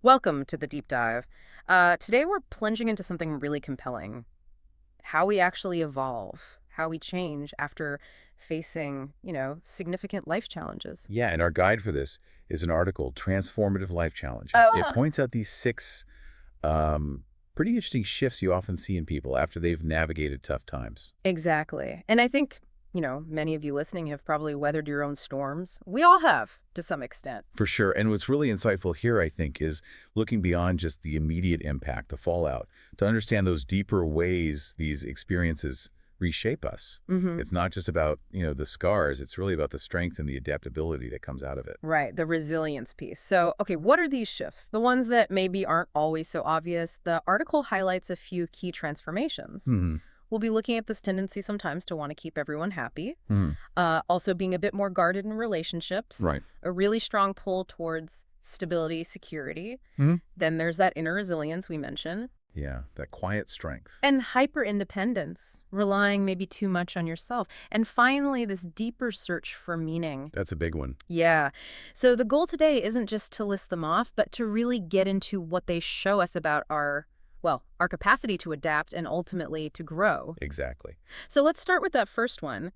Welcome to the deep dive. Today we're plunging into something really compelling. How we actually evolve, how we change after facing, significant life challenges. Yeah, and our guide for this is an article, Transformative Life Challenges. It Oh, points out these six pretty interesting shifts you often see in people after they've navigated tough times. exactly. And I think, many of you listening have probably weathered your own storms. We all have, to some extent. For sure. And what's really insightful here, I think, is looking beyond just the immediate impact, the fallout, to understand those deeper ways these experiences reshape us. Mm-hmm. It's not just about, the scars. It's really about the strength and the adaptability that comes out of it. Right, the resilience piece. So, okay, what are these shifts? The ones that maybe aren't always so obvious. The article highlights a few key transformations. Hmm. We'll be looking at this tendency sometimes to want to keep everyone happy. Hmm. Also being a bit more guarded in relationships. Right. A really strong pull towards stability, security. Hmm. Then there's that inner resilience we mentioned. Yeah, that quiet strength. And hyper-independence, relying maybe too much on yourself. And finally, this deeper search for meaning. That's a big one. Yeah. So the goal today isn't just to list them off, but to really get into what they show us about our capacity to adapt and ultimately to grow. Exactly. So let's start with that first one,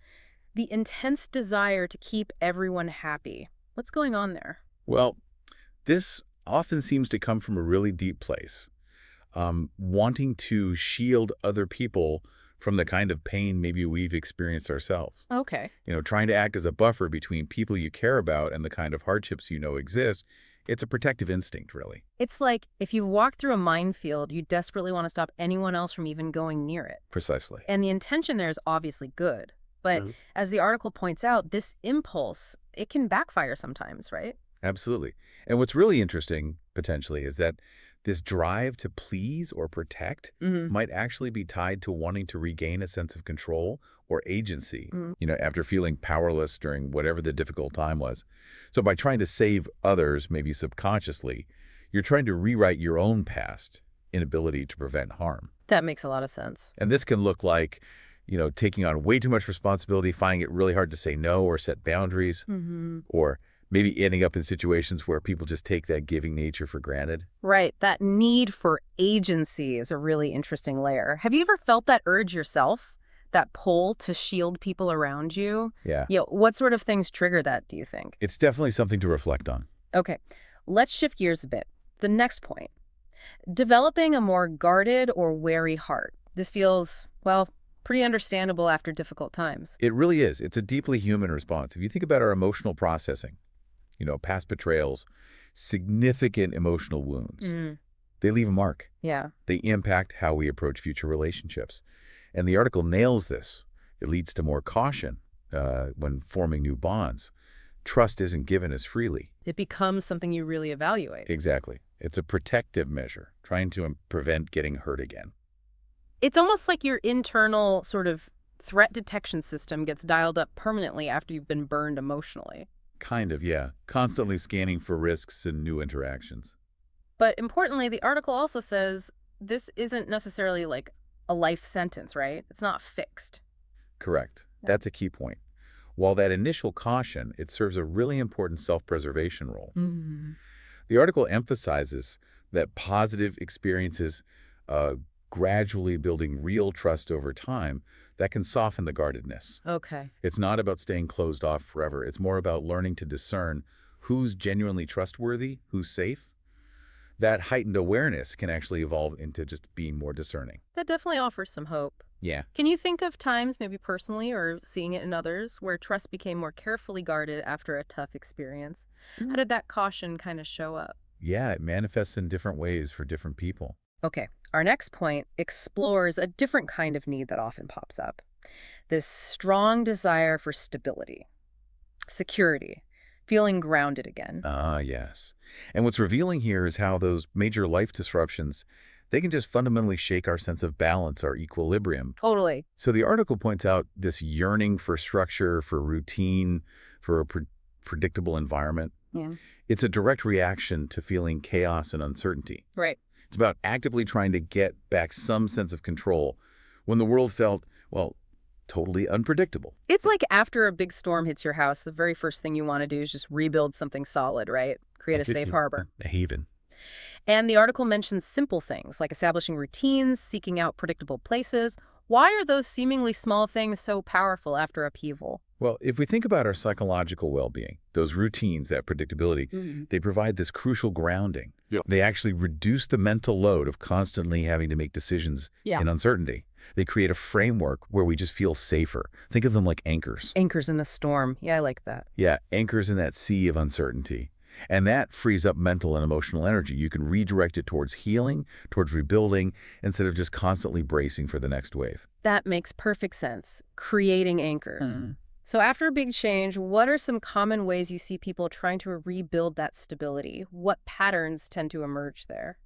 the intense desire to keep everyone happy. What's going on there? Well, this often seems to come from a really deep place, wanting to shield other people from the kind of pain maybe we've experienced ourselves. Okay. Trying to act as a buffer between people you care about and the kind of hardships you know exist. It's a protective instinct, really. It's like if you walk through a minefield, you desperately want to stop anyone else from even going near it. Precisely. And the intention there is obviously good. But as the article points out, this impulse, it can backfire sometimes, right? Absolutely. And what's really interesting, potentially, is that this drive to please or protect Mm-hmm. might actually be tied to wanting to regain a sense of control or agency, Mm. after feeling powerless during whatever the difficult time was. So by trying to save others, maybe subconsciously, you're trying to rewrite your own past inability to prevent harm. That makes a lot of sense. And this can look like, taking on way too much responsibility, finding it really hard to say no or set boundaries, Mm-hmm. or maybe ending up in situations where people just take that giving nature for granted. Right. That need for agency is a really interesting layer. Have you ever felt that urge yourself? That pull to shield people around you? Yeah, What sort of things trigger that, do you think? it's definitely something to reflect on. Okay, let's shift gears a bit. The next point, developing a more guarded or wary heart. This feels, well, pretty understandable after difficult times. It really is. It's a deeply human response. If you think about our emotional processing, past betrayals, significant emotional wounds, Mm, they leave a mark. yeah. They impact how we approach future relationships. And the article nails this. It leads to more caution when forming new bonds. Trust isn't given as freely. It becomes something you really evaluate. Exactly. It's a protective measure, trying to prevent getting hurt again. It's almost like your internal sort of threat detection system gets dialed up permanently after you've been burned emotionally. Kind of, yeah. Constantly scanning for risks and new interactions. But importantly, the article also says this isn't necessarily like a life sentence, right? It's not fixed. Correct. Yeah. That's a key point. While that initial caution, it serves a really important self-preservation role. Mm. The article emphasizes that positive experiences gradually building real trust over time that can soften the guardedness. Okay. It's not about staying closed off forever. It's more about learning to discern who's genuinely trustworthy, who's safe. That heightened awareness can actually evolve into just being more discerning. That definitely offers some hope. Yeah. Can you think of times, maybe personally or seeing it in others, where trust became more carefully guarded after a tough experience? How did that caution kind of show up? Yeah, it manifests in different ways for different people. Okay, our next point explores a different kind of need that often pops up. This strong desire for stability, security, feeling grounded again. Ah, yes. And what's revealing here is how those major life disruptions, they can just fundamentally shake our sense of balance, our equilibrium. Totally. So the article points out this yearning for structure, for routine, for a predictable environment. Yeah. It's a direct reaction to feeling chaos and uncertainty. Right. It's about actively trying to get back some sense of control when the world felt, well, totally unpredictable. It's like after a big storm hits your house, the very first thing you want to do is just rebuild something solid, right? Create a safe harbor. A haven. And the article mentions simple things like establishing routines, seeking out predictable places. Why are those seemingly small things so powerful after upheaval? Well, if we think about our psychological well-being, those routines, that predictability, Mhm. they provide this crucial grounding. Yeah. They actually reduce the mental load of constantly having to make decisions Yeah. in uncertainty. They create a framework where we just feel safer. Think of them like anchors. Anchors in the storm. Yeah, I like that. Yeah, anchors in that sea of uncertainty. And that frees up mental and emotional energy. You can redirect it towards healing, towards rebuilding, instead of just constantly bracing for the next wave. That makes perfect sense. Creating anchors. Mhm. So after a big change, what are some common ways you see people trying to rebuild that stability? What patterns tend to emerge there?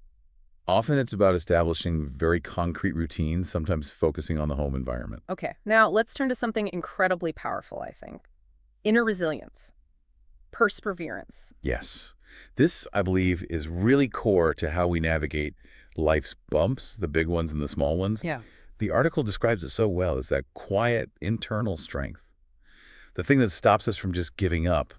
Often it's about establishing very concrete routines, sometimes focusing on the home environment. Okay, now let's turn to something incredibly powerful, I think. Inner resilience, perseverance. Yes. This, I believe, is really core to how we navigate life's bumps, the big ones and the small ones. Yeah. The article describes it so well as that quiet internal strength, the thing that stops us from just giving up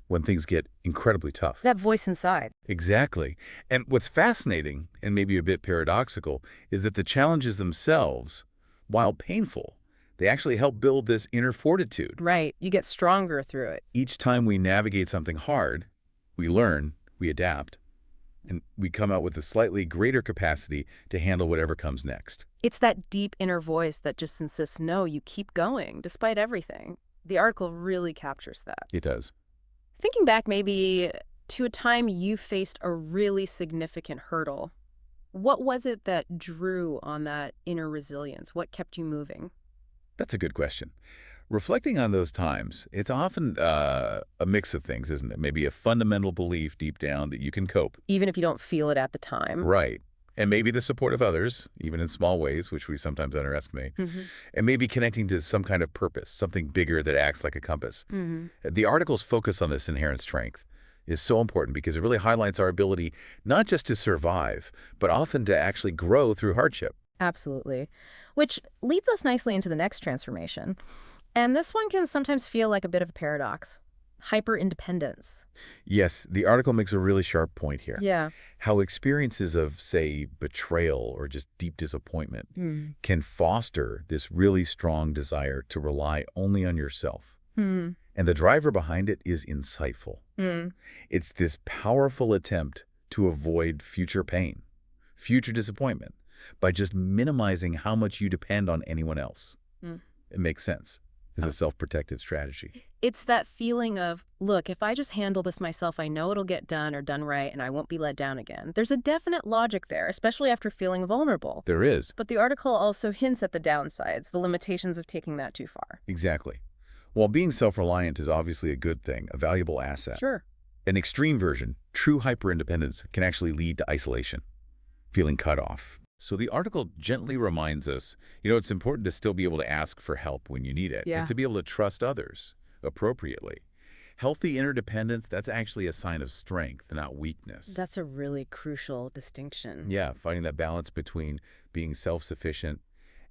when things get incredibly tough. That voice inside. Exactly. And what's fascinating, and maybe a bit paradoxical, is that the challenges themselves, while painful, they actually help build this inner fortitude. Right, you get stronger through it. Each time we navigate something hard, we learn, we adapt, and we come out with a slightly greater capacity to handle whatever comes next. It's that deep inner voice that just insists, no, you keep going, despite everything. The article really captures that. It does. Thinking back maybe to a time you faced a really significant hurdle, what was it that drew on that inner resilience? What kept you moving? That's a good question. Reflecting on those times, it's often a mix of things, isn't it? Maybe a fundamental belief deep down that you can cope. Even if you don't feel it at the time. Right. And maybe the support of others, even in small ways, which we sometimes underestimate. Mm-hmm. And maybe connecting to some kind of purpose, something bigger that acts like a compass. Mm-hmm. The article's focus on this inherent strength is so important because it really highlights our ability not just to survive, but often to actually grow through hardship. Absolutely. Which leads us nicely into the next transformation. And this one can sometimes feel like a bit of a paradox. Hyperindependence. Yes, the article makes a really sharp point here. Yeah. How experiences of, say, betrayal or just deep disappointment Mm. can foster this really strong desire to rely only on yourself. Mm. And the driver behind it is insightful. Mm. It's this powerful attempt to avoid future pain, future disappointment, by just minimizing how much you depend on anyone else. Mm. It makes sense as a self-protective strategy. It's that feeling of, look, if I just handle this myself, I know it'll get done or done right, and I won't be let down again. There's a definite logic there, especially after feeling vulnerable. There is. But the article also hints at the downsides, the limitations of taking that too far. Exactly. While being self-reliant is obviously a good thing, a valuable asset, Sure. an extreme version, true hyperindependence, can actually lead to isolation, feeling cut off. So the article gently reminds us, it's important to still be able to ask for help when you need it, Yeah. and to be able to trust others appropriately. Healthy interdependence, that's actually a sign of strength, not weakness. That's a really crucial distinction. Yeah, finding that balance between being self-sufficient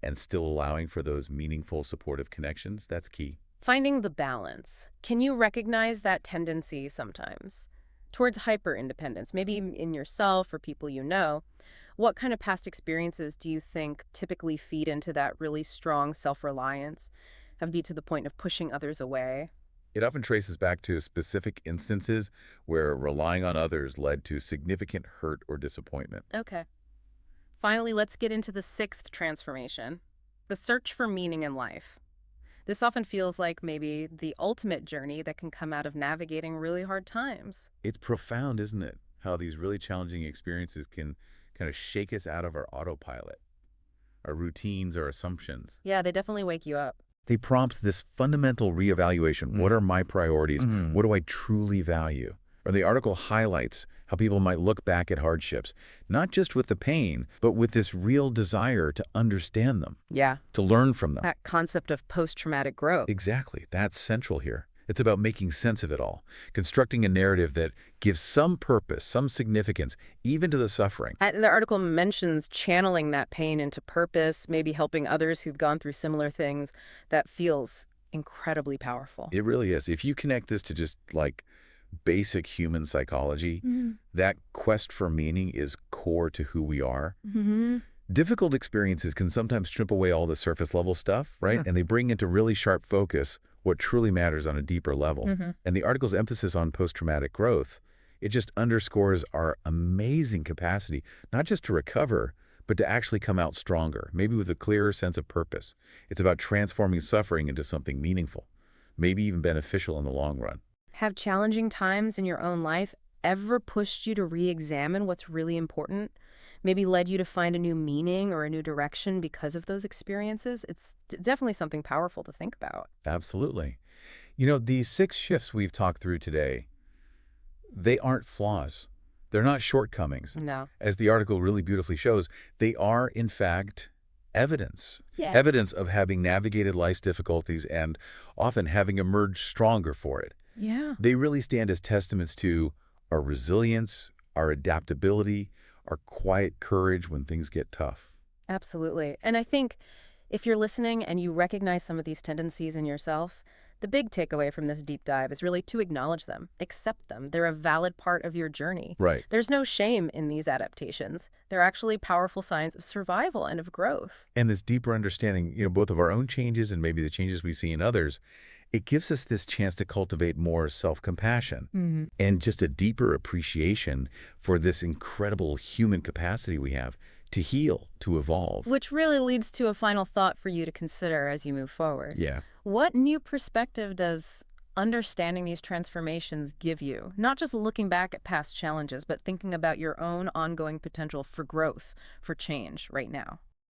and still allowing for those meaningful, supportive connections, that's key. Finding the balance. Can you recognize that tendency sometimes towards hyper-independence, maybe in yourself or people you know? What kind of past experiences do you think typically feed into that really strong self-reliance, have be to the point of pushing others away? It often traces back to specific instances where relying on others led to significant hurt or disappointment. Okay. Finally, let's get into the sixth transformation, the search for meaning in life. This often feels like maybe the ultimate journey that can come out of navigating really hard times. It's profound, isn't it? How these really challenging experiences can kind of shake us out of our autopilot, our routines, our assumptions. Yeah, they definitely wake you up. They prompt this fundamental reevaluation. What are my priorities? What do I truly value? Or the article highlights how people might look back at hardships, not just with the pain, but with this real desire to understand them, Yeah. to learn from them. That concept of post-traumatic growth. Exactly. That's central here. It's about making sense of it all, constructing a narrative that gives some purpose, some significance, even to the suffering. And the article mentions channeling that pain into purpose, maybe helping others who've gone through similar things. That feels incredibly powerful. It really is. If you connect this to just like basic human psychology. Mm. That quest for meaning is core to who we are. Mm-hmm. Difficult experiences can sometimes strip away all the surface level stuff, right? Yeah. And they bring into really sharp focus what truly matters on a deeper level. Mm-hmm. And the article's emphasis on post-traumatic growth, it just underscores our amazing capacity, not just to recover, but to actually come out stronger, maybe with a clearer sense of purpose. It's about transforming suffering into something meaningful, maybe even beneficial in the long run. Have challenging times in your own life ever pushed you to re-examine what's really important? Maybe led you to find a new meaning or a new direction because of those experiences? It's definitely something powerful to think about. Absolutely. You know, these 6 shifts we've talked through today, they aren't flaws. They're not shortcomings. No. As the article really beautifully shows, they are, in fact, evidence. Yeah. Evidence of having navigated life's difficulties and often having emerged stronger for it. Yeah. They really stand as testaments to our resilience, our adaptability, our quiet courage when things get tough. Absolutely. And I think if you're listening and you recognize some of these tendencies in yourself, the big takeaway from this deep dive is really to acknowledge them, accept them. They're a valid part of your journey. Right. There's no shame in these adaptations. They're actually powerful signs of survival and of growth. And this deeper understanding, both of our own changes and maybe the changes we see in others, it gives us this chance to cultivate more self-compassion and just a deeper appreciation for this incredible human capacity we have to heal, to evolve. Which really leads to a final thought for you to consider as you move forward. Yeah. What new perspective does understanding these transformations give you? Not just looking back at past challenges, but thinking about your own ongoing potential for growth, for change right now.